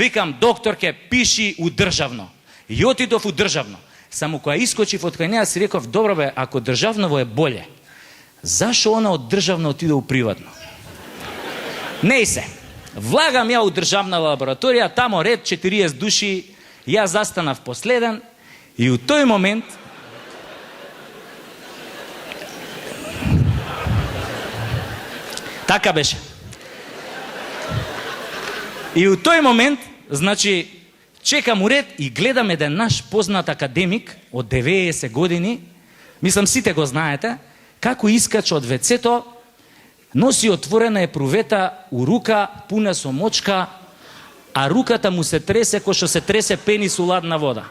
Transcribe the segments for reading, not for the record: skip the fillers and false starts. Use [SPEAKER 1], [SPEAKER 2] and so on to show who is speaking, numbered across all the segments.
[SPEAKER 1] Викам, докторке, пиши у државно. И отидов у државно. Само која искочив од кај неа си реков, добро бе, ако државново е боле, зашо она од државно отиде у приватно? Не се. Влагам ја у државна лабораторија, тамо ред 40 души, ја застанав последен и у тој момент така беше. И у тој момент, значи, чекам уред и гледам еден наш познат академик од 90 години, мислам сите го знаете, како искача од вецето, носи отворена епрувета у рука, пуна со мочка, а руката му се тресе кој што се тресе пенис у ладна вода.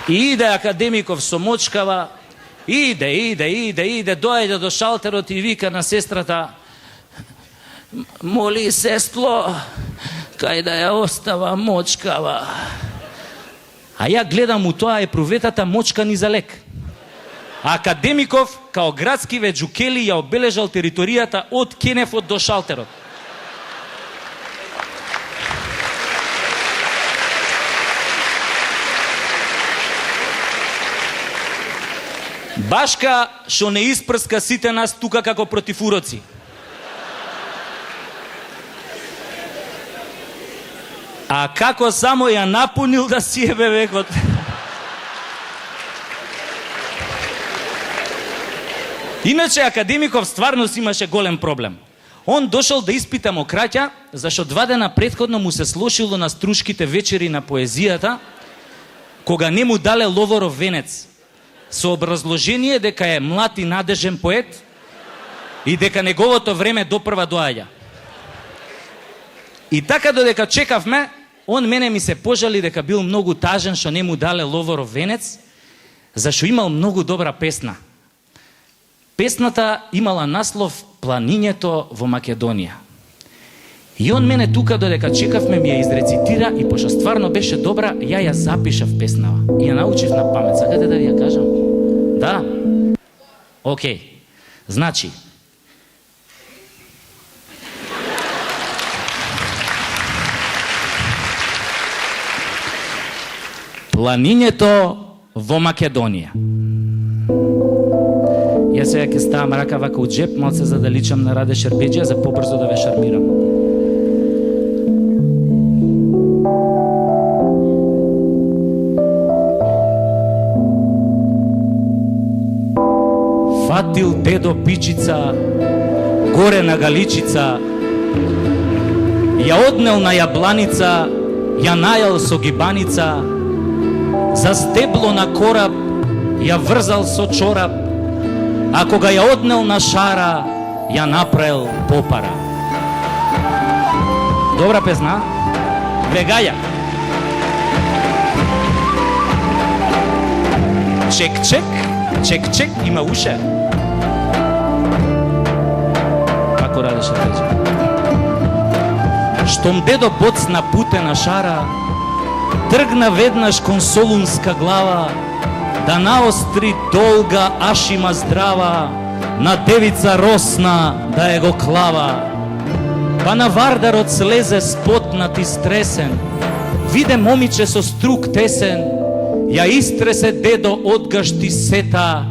[SPEAKER 1] И иде академиков со мочкава, иде, доаѓа до шалтерот и вика на сестрата, моли сестло, кај да ја остава мочкава. А ја гледам у тоа епруветата мочка ни за лек. Академиков, као градски веджукели, ја обележал територијата од кенефот до шалтерот. Башка што не испрска сите нас тука како против уроци. А како само ја напунил да си ебе векот. Иначе академиков стварно си имаше голем проблем. Он дошол да испита мокраќа, зашто 2 дена претходно му се слошило на струшките вечери на поезијата, кога не му дале Ловоров венец, со образложение дека е млад и надежен поет и дека неговото време допрва доаѓа. И така додека чекавме, он мене ми се пожали дека бил многу тажен што не му дале Ловоров венец, зашто имал многу добра песна. Песната имала наслов Планињето во Македонија. И он мене тука додека чекавме ми ја изрецитира и пошто стварно беше добра, ја запишав песнава и ја научив на памет. Сакате да ви ја кажам? Да? Океј. Значи, Планињето во Македонија. Јас сега ќе ставам рака вака у джеп, малце за да личам на Раде Шербеџија, за побрзо да ве шармирам. Фатил дедо пичица, горе на галичица, ја однел на јабланица, ја најал со гибаница, за стебло на кораб, ја врзал со чорап, а кога ја однел на шара, ја направил попара. Добра песна? Вегаја. Чек, има уше. Како радеше теđe? Штом дедо боцна путена шара, тргна веднаш кон Солунска глава, да наостри долга ашима здрава, на девица росна да е го клава. Па на Вардарот слезе спотнат и стресен, виде момиче со струк тесен, ја истресе дедо од гашти сета,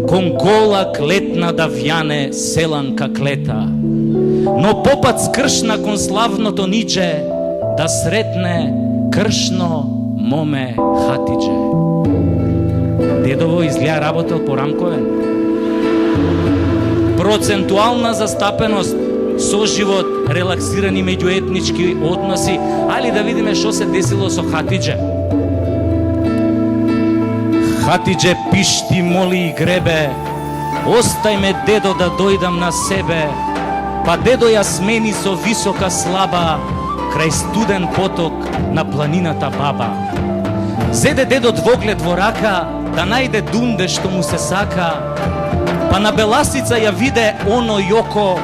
[SPEAKER 1] кон гола клетна да вјане селанка клета. Но попат скршна кон славното ниче, да сретне кршно моме Хатидже. Дедово изгледа работел по рамковен. Процентуална застапеност, соживот, релаксирани меѓуетнички односи, али да видиме што се десило со Хатидже. Хатидже пишти, моли и гребе, остај ме дедо да дојдам на себе, па дедо ја смени со висока слаба, крај студен поток на планината Баба. Зеде дедо двоглед во рака, да најде дунде што му се сака, па на беласица ја виде оно јоко,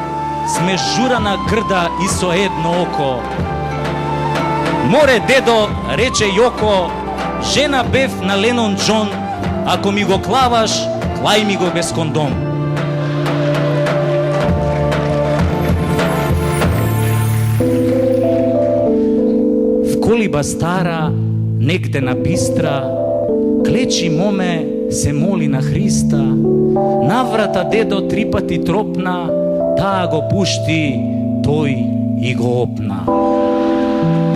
[SPEAKER 1] смежурана грда и со едно око. Море дедо, рече Јоко, жена бев на Ленон Џон, ако ми го клаваш, клај ми го без кондом. колиба стара, негде на бистра, клечи моме се моли на Христа, наврата дедо 3 пати тропна, таа го пушти, тој и го опна.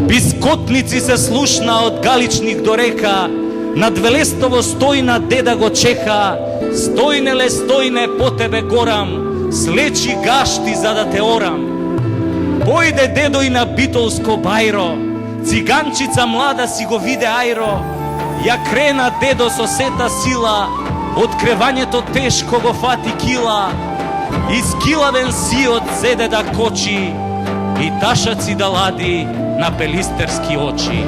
[SPEAKER 1] Бискотници се слушна од Галичник до река, над Велестово стојна деда го чека, стојнеле, стојне, по тебе горам, слечи гашти за да те орам. Појде дедо и на Битолско бајро, циганчица млада си го виде ајро, ја крена дедо со сета сила, од кревањето тешко го фати кила, изкилавен сиот зеде да кочи и ташаци да лади на пелистерски очи.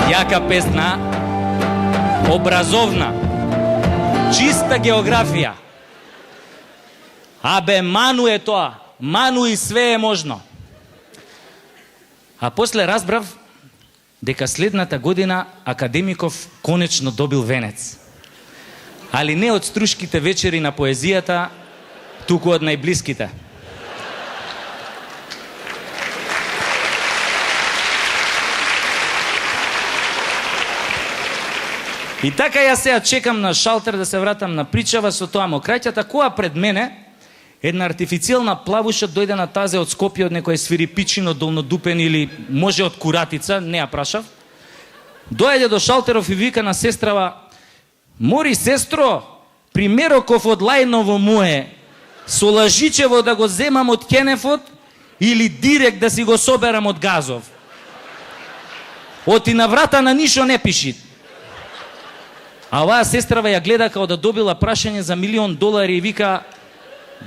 [SPEAKER 1] Јака песна, образовна, чиста географија. Абе, ману е тоа, ману и све е можно. А после разбрав дека следната година академиков конечно добил венец. Али не од струшките вечери на поезијата, туку од најблиските. И така ја сега чекам на шалтер да се вратам на причава со тоа мокраќата, која пред мене една артифицијална плавуша дојде на тазе од Скопје, од некој свирипичин, од Долнодупен или може од Куратица, не ја прашав. Дојде до шалтеров и вика на сестрава: "Мори, сестро, примероков од Лајново мое, со лажичево да го земам од Кенефот или директ да си го соберам од Газов? Оти на врата на нишо не пиши." А оваа сестрава ја гледа као да добила прашање за $1.000.000 и вика: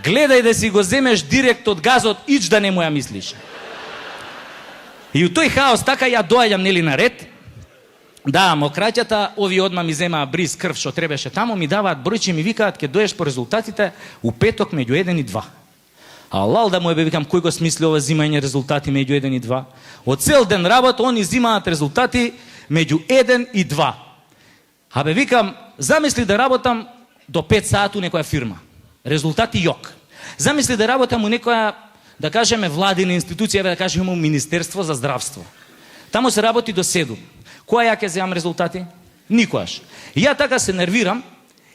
[SPEAKER 1] "Гледај да си го земеш директ од Газот, ич да не му ја мислиш." И у тој хаос така ја доаѓам нели на ред. Да, мокраќата, ови одма ми земаа бриз крв што требеше таму, ми даваат бројче и ми викаат: "Ке доеш по резултатите у петок меѓу 1 и 2. А лал да му е, викам, кој го смисли ова зимање резултати меѓу 1 и 2? Од цел ден работа, они зимаат резултати меѓу 1 и 2. Абе, викам, замисли да работам до 5 саат у некоја фирма. Резултати јок. Замисли да работам у некоја, да кажеме, владина институција, да кажеме у Министерство за здравство. Таму се работи до 7. Која ја ќе земам резултати? Никојаш. И ја така се нервирам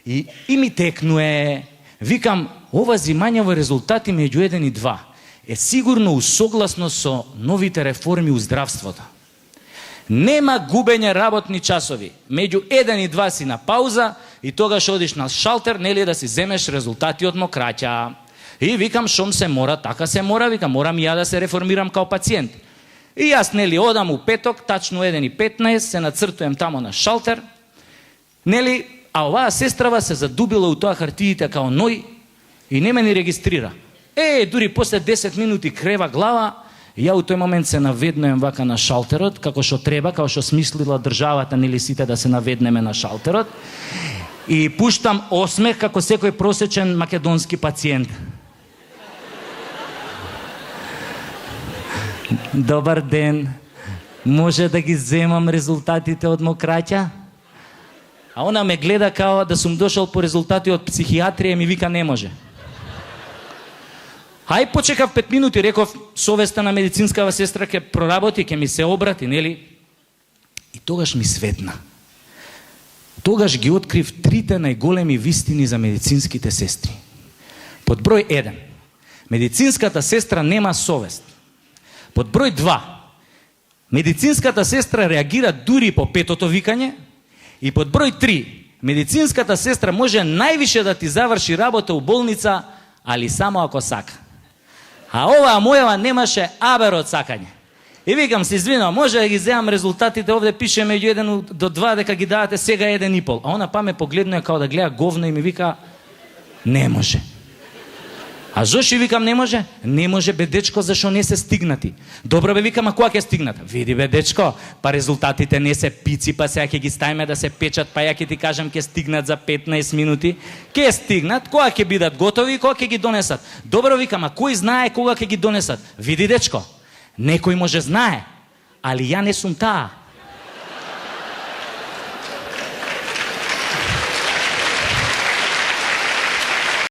[SPEAKER 1] и ми текнуе. Викам, ова зимањево резултати меѓу 1 и 2 е сигурно усогласно со новите реформи у здравството. Нема губење работни часови. Меѓу 1 и 2 си на пауза и тогаш одиш на шалтер, нели, да си земеш резултати од мокраќа. И викам, шом се мора, така се мора, викам, морам и ја да се реформирам као пациент. И јас, нели, одам у петок, тачно 1:15, се нацртуjem тамо на шалтер, нели, а оваа сестрава се задубила у тоа хартиите као ној и не ме ни регистрира. Дури после 10 минути крева глава, ја у тој момент се наведнуjem вака на шалтерот, како што треба, како што смислила државата, нели сите да се наведнеме на шалтерот, и пуштам осмех како секој просечен македонски пациент. Добар ден, може да ги земам резултатите од мокраќа? А она ме гледа као да сум дошол по резултати од психијатрија и ми вика не може. Ај почекав 5 минути, реков, совеста на медицинскава сестра ќе проработи, ќе ми се обрати, нели? И тогаш ми светна. Тогаш ги открив 3 најголеми вистини за медицинските сестри. Под број 1. Медицинската сестра нема совест. Под број 2. Медицинската сестра реагира дури по 5-тото викање. И под број 3. Медицинската сестра може највише да ти заврши работа у болница, али само ако сака. А оваа мојава немаше абер од сакање. И викам, се извинувам, може да ги земам резултатите, овде пише меѓу 1 до 2 дека ги давате сега 1,5. А она па ме погледнува као да гледа говно и ми вика, не може. А зошто викам не може? Не може, бе дечко, зашо не се стигнати. Добро, бе, викам, а кога ќе стигнат? Види, бе дечко, па резултатите не се пици, па сега ќе ги ставиме да се печат, па ја ќе ти кажам ќе стигнат за 15 минути. Ќе стигнат, кога ќе бидат готови и кога ќе ги донесат. Добро, викам, а кој знае кога ќе ги донесат? Види, дечко, некој може знае, али ја не сум таа.